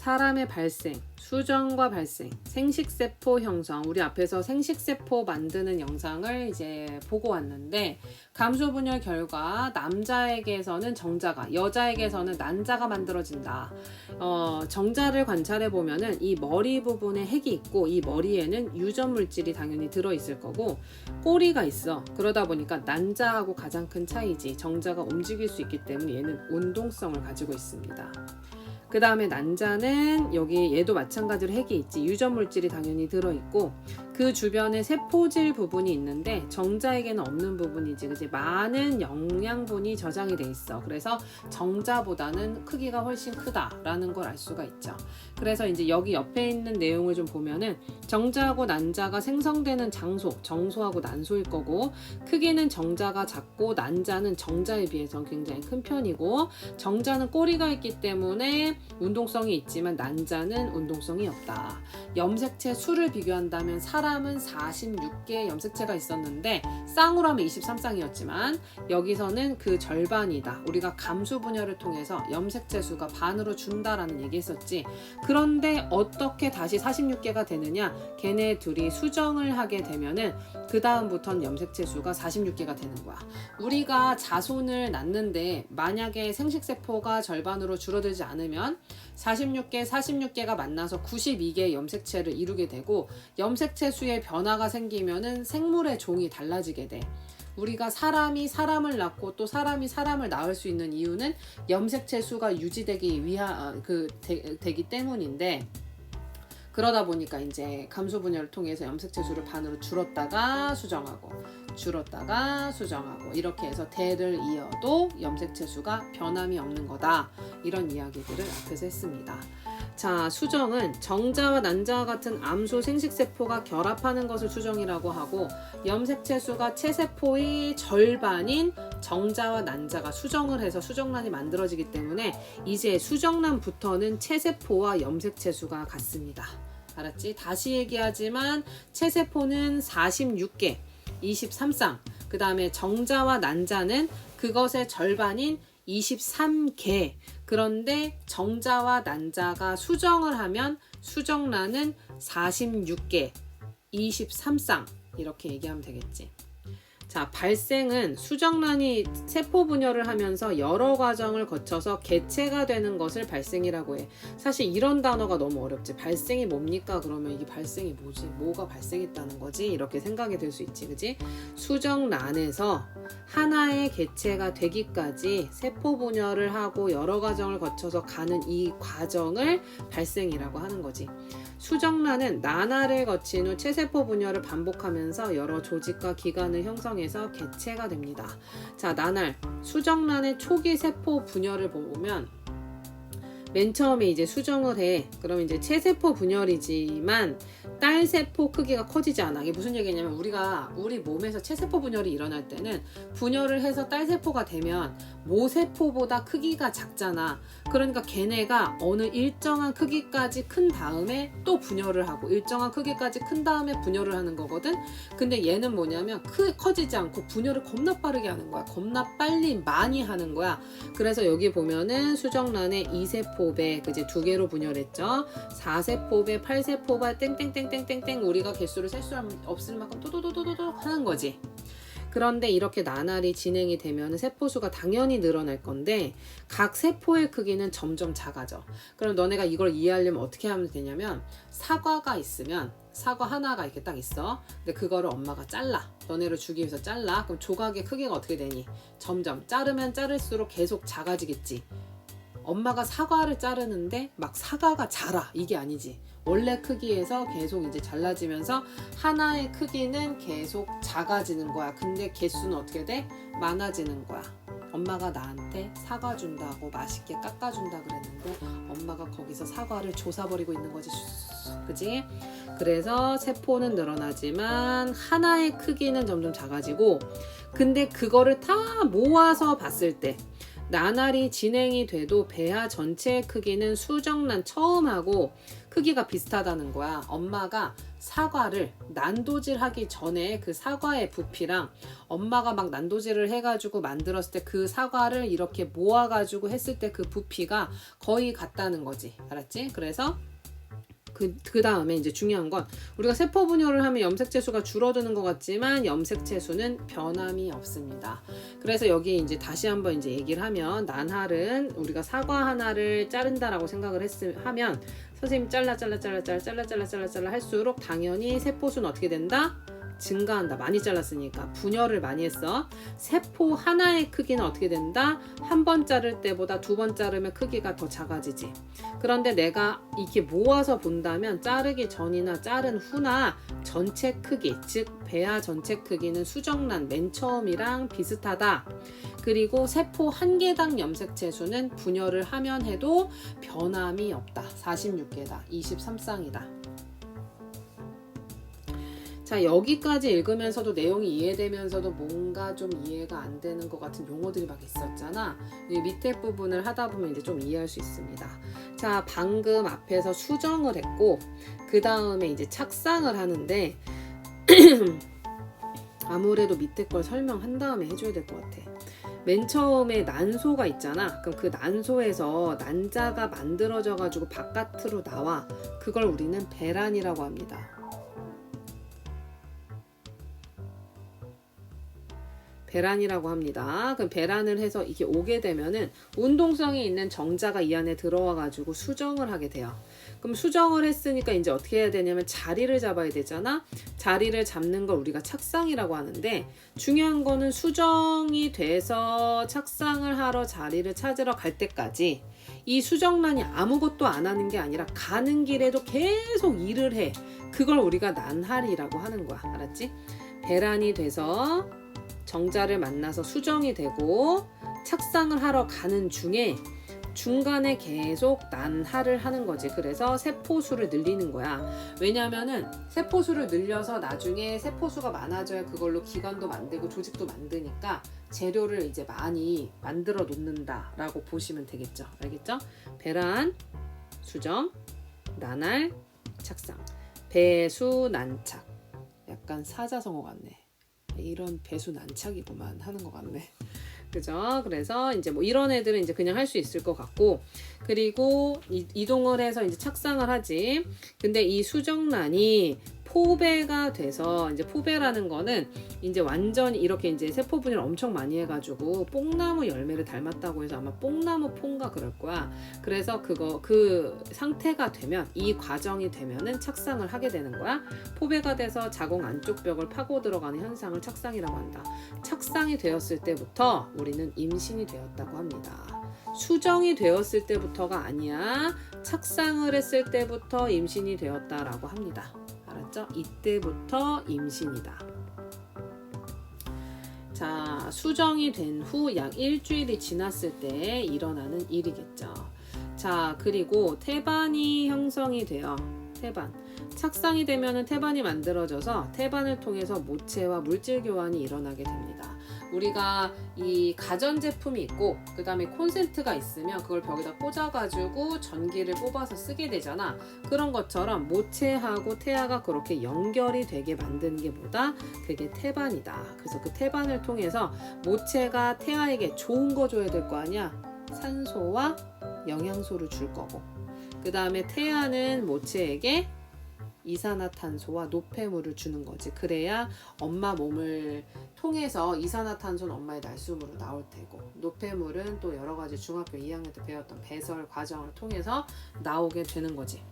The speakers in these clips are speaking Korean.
사람의 발생, 수정과 발생, 생식세포 형성, 우리 앞에서 생식세포 만드는 영상을 이제 보고 왔는데, 감소분열 결과 남자에게서는 정자가, 여자에게서는 난자가 만들어진다. 정자를 관찰해 보면은 이 머리 부분에 핵이 있고, 이 머리에는 유전 물질이 당연히 들어있을 거고, 꼬리가 있어. 그러다 보니까 난자하고 가장 큰 차이지. 정자가 움직일 수 있기 때문에 얘는 운동성을 가지고 있습니다. 그 다음에 난자는 여기 얘도 마찬가지로 핵이 있지. 유전 물질이 당연히 들어있고, 그 주변에 세포질 부분이 있는데 정자에게는 없는 부분이지. 그치? 많은 영양분이 저장이 돼 있어. 그래서 정자보다는 크기가 훨씬 크다라는 걸 알 수가 있죠. 그래서 이제 여기 옆에 있는 내용을 좀 보면은 정자하고 난자가 생성되는 장소, 정소하고 난소일 거고, 크기는 정자가 작고 난자는 정자에 비해서 굉장히 큰 편이고, 정자는 꼬리가 있기 때문에 운동성이 있지만 난자는 운동성이 없다. 염색체 수를 비교한다면 사람은 46개의 염색체가 있었는데 쌍으로 하면 23쌍이었지만 여기서는 그 절반이다. 우리가 감수분열을 통해서 염색체 수가 반으로 준다라는 얘기 했었지. 그런데 어떻게 다시 46개가 되느냐? 걔네 둘이 수정을 하게 되면은 그 다음부터는 염색체 수가 46개가 되는 거야. 우리가 자손을 낳는데 만약에 생식세포가 절반으로 줄어들지 않으면 46개가 만나서 92개의 염색체를 이루게 되고, 염색체 수의 변화가 생기면은 생물의 종이 달라지게 돼. 우리가 사람이 사람을 낳고 또 사람이 사람을 낳을 수 있는 이유는 염색체 수가 유지되기 되기 때문인데, 그러다 보니까 이제 감소분열을 통해서 염색체 수를 반으로 줄었다가 수정하고 이렇게 해서 대를 이어도 염색체 수가 변함이 없는 거다. 이런 이야기들을 앞에서 했습니다. 자, 수정은 정자와 난자와 같은 암소 생식세포가 결합하는 것을 수정이라고 하고, 염색체 수가 체세포의 절반인 정자와 난자가 수정을 해서 수정란이 만들어지기 때문에 이제 수정란부터는 체세포와 염색체 수가 같습니다. 알았지? 다시 얘기하지만 체세포는 46개, 23쌍, 그 다음에 정자와 난자는 그것의 절반인 23개. 그런데 정자와 난자가 수정을 하면 수정란은 46개, 23쌍 이렇게 얘기하면 되겠지. 자, 발생은 수정란이 세포 분열을 하면서 여러 과정을 거쳐서 개체가 되는 것을 발생이라고 해. 사실 이런 단어가 너무 어렵지. 발생이 뭡니까? 그러면 이게 발생이 뭐지? 뭐가 발생했다는 거지? 이렇게 생각이 들 수 있지, 그지? 수정란에서 하나의 개체가 되기까지 세포 분열을 하고 여러 과정을 거쳐서 가는 이 과정을 발생이라고 하는 거지. 수정란은 난화를 거친 후 체세포 분열을 반복하면서 여러 조직과 기관을 형성해서 개체가 됩니다. 자, 난활, 수정란의 초기 세포 분열을 보면 맨 처음에 이제 수정을 해. 그럼 이제 체세포 분열이지만 딸세포 크기가 커지지 않아. 이게 무슨 얘기냐면 우리 몸에서 체세포 분열이 일어날 때는 분열을 해서 딸세포가 되면 모세포보다 크기가 작잖아. 그러니까 걔네가 어느 일정한 크기까지 큰 다음에 또 분열을 하고 일정한 크기까지 큰 다음에 분열을 하는 거거든. 근데 얘는 뭐냐면 커지지 않고 분열을 겁나 빠르게 하는 거야. 겁나 빨리 많이 하는 거야. 그래서 여기 보면은 수정란에 2세포배 그제 2개로 분열했죠. 4세포배, 8세포배 땡땡땡땡땡땡 우리가 개수를 셀 수 없을 만큼 또도도도도도 하는 거지. 그런데 이렇게 나날이 진행이 되면 세포수가 당연히 늘어날 건데 각 세포의 크기는 점점 작아져. 그럼 너네가 이걸 이해하려면 어떻게 하면 되냐면, 사과가 있으면 사과 하나가 이렇게 딱 있어. 근데 그거를 엄마가 잘라. 너네를 주기 위해서 잘라. 그럼 조각의 크기가 어떻게 되니? 점점 자르면 자를수록 계속 작아지겠지. 엄마가 사과를 자르는데 막 사과가 자라. 이게 아니지. 원래 크기에서 계속 이제 잘라지면서 하나의 크기는 계속 작아지는 거야. 근데 개수는 어떻게 돼? 많아지는 거야. 엄마가 나한테 사과 준다고 맛있게 깎아준다 그랬는데 엄마가 거기서 사과를 조사버리고 있는 거지. 그지? 그래서 세포는 늘어나지만 하나의 크기는 점점 작아지고, 근데 그거를 다 모아서 봤을 때 난할이 진행이 돼도 배아 전체의 크기는 수정란 처음하고 크기가 비슷하다는 거야. 엄마가 사과를 난도질하기 전에 그 사과의 부피랑 엄마가 막 난도질을 해가지고 만들었을 때 그 사과를 이렇게 모아가지고 했을 때 그 부피가 거의 같다는 거지. 알았지? 그래서 그 다음에 이제 중요한 건 우리가 세포 분열을 하면 염색체수가 줄어드는 것 같지만 염색체수는 변함이 없습니다. 그래서 여기 이제 다시 한번 이제 얘기를 하면 난할은 우리가 사과 하나를 자른다라고 생각을 하면 선생님 잘라 할수록 당연히 세포수는 어떻게 된다? 증가한다. 많이 잘랐으니까 분열을 많이 했어. 세포 하나의 크기는 어떻게 된다? 한 번 자를 때보다 두 번 자르면 크기가 더 작아지지. 그런데 내가 이렇게 모아서 본다면 자르기 전이나 자른 후나 전체 크기, 즉 배아 전체 크기는 수정란 맨 처음이랑 비슷하다. 그리고 세포 한 개당 염색체 수는 분열을 하면 해도 변함이 없다. 46개다. 23쌍이다. 자, 여기까지 읽으면서도 내용이 이해되면서도 뭔가 좀 이해가 안 되는 것 같은 용어들이 막 있었잖아. 이 밑에 부분을 하다 보면 이제 좀 이해할 수 있습니다. 자, 방금 앞에서 수정을 했고 그 다음에 이제 착상을 하는데 아무래도 밑에 걸 설명한 다음에 해줘야 될 것 같아. 맨 처음에 난소가 있잖아. 그럼 그 난소에서 난자가 만들어져 가지고 바깥으로 나와. 그걸 우리는 배란이라고 합니다. 배란이라고 합니다. 그럼 배란을 해서 이게 오게 되면은 운동성이 있는 정자가 이 안에 들어와 가지고 수정을 하게 돼요. 그럼 수정을 했으니까 이제 어떻게 해야 되냐면 자리를 잡아야 되잖아. 자리를 잡는 걸 우리가 착상이라고 하는데 중요한 거는 수정이 돼서 착상을 하러 자리를 찾으러 갈 때까지 이 수정란이 아무것도 안 하는 게 아니라 가는 길에도 계속 일을 해. 그걸 우리가 난할이라고 하는 거야. 알았지? 배란이 돼서 정자를 만나서 수정이 되고 착상을 하러 가는 중에 중간에 계속 난할을 하는 거지. 그래서 세포수를 늘리는 거야. 왜냐면은 세포수를 늘려서 나중에 세포수가 많아져야 그걸로 기관도 만들고 조직도 만드니까 재료를 이제 많이 만들어 놓는다 라고 보시면 되겠죠. 알겠죠? 배란, 수정, 난할, 착상. 배수난착. 약간 사자성어 같네. 이런 배수난착이구만 하는 것 같네. 그죠? 그래서 이제 뭐 이런 애들은 이제 그냥 할 수 있을 것 같고, 그리고 이동을 해서 이제 착상을 하지. 근데 이 수정란이 포배가 돼서, 이제 포배라는 거는 이제 완전히 이렇게 이제 세포 분열을 엄청 많이 해가지고 뽕나무 열매를 닮았다고 해서 아마 뽕나무 폰가 그럴 거야. 그래서 그 상태가 되면, 이 과정이 되면은 착상을 하게 되는 거야. 포배가 돼서 자궁 안쪽 벽을 파고 들어가는 현상을 착상이라고 한다. 착상이 되었을 때부터 우리는 임신이 되었다고 합니다. 수정이 되었을 때부터가 아니야. 착상을 했을 때부터 임신이 되었다라고 합니다. 알았죠? 이때부터 임신이다. 자, 수정이 된 후 약 일주일이 지났을 때 일어나는 일이겠죠. 자, 그리고 태반이 형성이 돼요. 태반. 착상이 되면은 태반이 만들어져서 태반을 통해서 모체와 물질 교환이 일어나게 됩니다. 우리가 이 가전제품이 있고 그 다음에 콘센트가 있으면 그걸 벽에다 꽂아가지고 전기를 뽑아서 쓰게 되잖아. 그런 것처럼 모체하고 태아가 그렇게 연결이 되게 만드는 게 뭐다? 그게 태반이다. 그래서 그 태반을 통해서 모체가 태아에게 좋은 거 줘야 될 거 아니야? 산소와 영양소를 줄 거고, 그 다음에 태아는 모체에게 이산화탄소와 노폐물을 주는 거지. 그래야 엄마 몸을 통해서 이산화탄소는 엄마의 날숨으로 나올 테고, 노폐물은 또 여러 가지 중학교 2학년 때 배웠던 배설 과정을 통해서 나오게 되는 거지.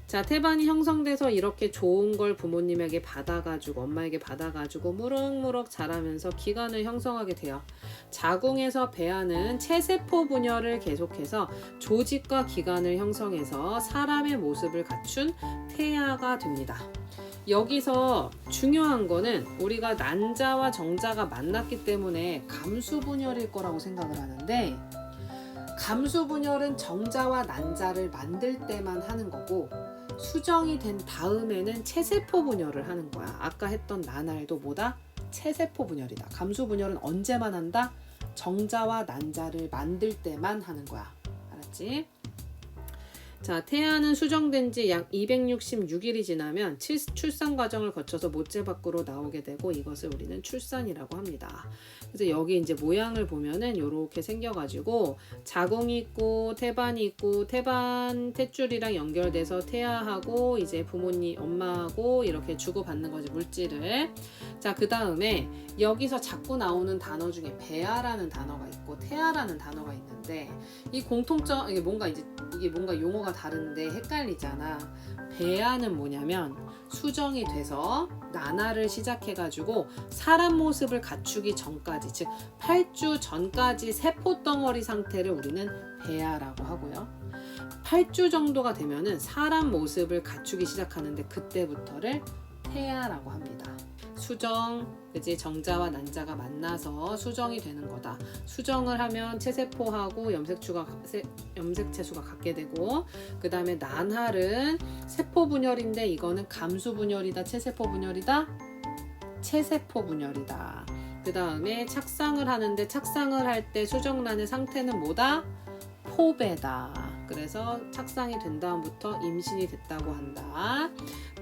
자, 태반이 형성돼서 이렇게 좋은 걸 부모님에게 받아가지고, 엄마에게 받아가지고 무럭무럭 자라면서 기관을 형성하게 돼요. 자궁에서 배아는 체세포 분열을 계속해서 조직과 기관을 형성해서 사람의 모습을 갖춘 태아가 됩니다. 여기서 중요한 거는 우리가 난자와 정자가 만났기 때문에 감수분열일 거라고 생각을 하는데, 감수분열은 정자와 난자를 만들 때만 하는 거고, 수정이 된 다음에는 체세포 분열을 하는 거야. 아까 했던 난할도 뭐다? 체세포 분열이다. 감수 분열은 언제만 한다? 정자와 난자를 만들 때만 하는 거야. 알았지? 자, 태아는 수정된 지 약 266일이 지나면 출산 과정을 거쳐서 모체 밖으로 나오게 되고 이것을 우리는 출산이라고 합니다. 그래서 여기 이제 모양을 보면은 이렇게 생겨가지고 자궁이 있고 태반이 있고 태반 탯줄이랑 연결돼서 태아하고 이제 부모님 엄마하고 이렇게 주고받는 거지 물질을. 자, 그 다음에 여기서 자꾸 나오는 단어 중에 배아라는 단어가 있고 태아라는 단어가 있는데 이 공통점 이게 뭔가 용어가 다른데 헷갈리잖아. 배아는 뭐냐면 수정이 돼서 난화를 시작해가지고 사람 모습을 갖추기 전까지, 즉 8주 전까지 세포 덩어리 상태를 우리는 배아라고 하고요. 8주 정도가 되면은 사람 모습을 갖추기 시작하는데 그때부터를 태아라고 합니다. 수정, 그지? 정자와 난자가 만나서 수정이 되는 거다. 수정을 하면 체세포하고 염색체수가 갖게 되고, 그 다음에 난할은 세포 분열인데 이거는 감수 분열이다, 체세포 분열이다, 체세포 분열이다. 그 다음에 착상을 하는데 착상을 할 때 수정란의 상태는 뭐다? 포배다. 그래서 착상이 된 다음부터 임신이 됐다고 한다.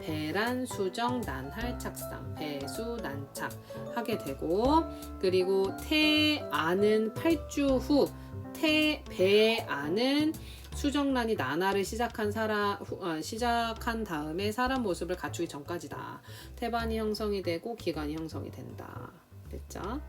배란, 수정, 난할, 착상, 배수, 난착 하게 되고, 그리고 태아는 8주 후 배아는 수정란이 난화를 시작한 다음에 사람 모습을 갖추기 전까지다. 태반이 형성이 되고 기관이 형성이 된다. 됐죠?